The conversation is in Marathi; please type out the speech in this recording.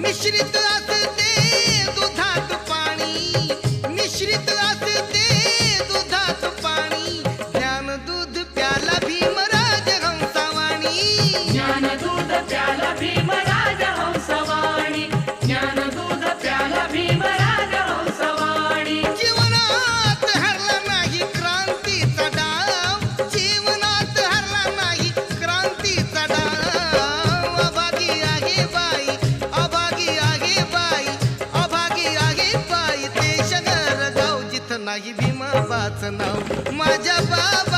मिश्रित असते दुधात पाणी, मिश्रित असते दुधात पाणी, ज्ञान दूध प्याला भीमराज हंसवाणी, ज्ञान दूध प्याला भीमराज हंसवाणी, ज्ञान दूध प्याला भीमराज हंसवाणी. जीवनात हरला नाही क्रांतीचा डाव, जीवनात हरला नाही क्रांतीचा डाव. अभागी आहे बाई, अभागी आहे बाई, अभागी आहे बाई, ते शहर गाव जिथं नाही भीमाबाचं नाव. माझ्या बाबा